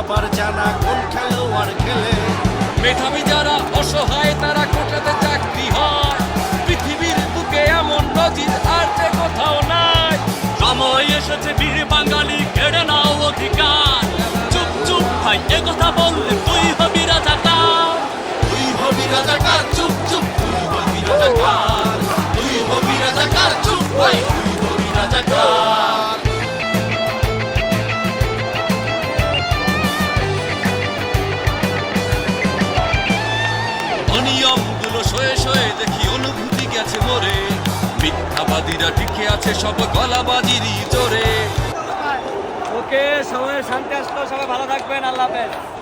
সবার জানা কোন খেলোয়াড় খেলে। মেধাবী যারা অসহায় তারা কোটাতে চাকরি হয়, পৃথিবীর বুকে এমন নজির আর যে কোথাও নাই। সময় এসেছে বীর বাঙালি কেড়ে নাও অধিকার। চুপ চুপ ভাই এ কথা বললে তুই হবি রাজাকার। তুই হবি রাজাকার, চুপ চুপ তুই হবি রাজাকার। তুই হবি রাজাকার, চুপ ভাই তুই হবি রাজাকার। অনিয়মগুলো সয়ে সয়ে দেখি অনুভূতি গেছে মরে, মিথ্যাবাদীরা টিকে আছে সব গলাবাজিরই জোরে। ওকে, সবাই শান্তি আসলো, সবাই ভালো থাকবেন, আল্লাহ হাফেজ।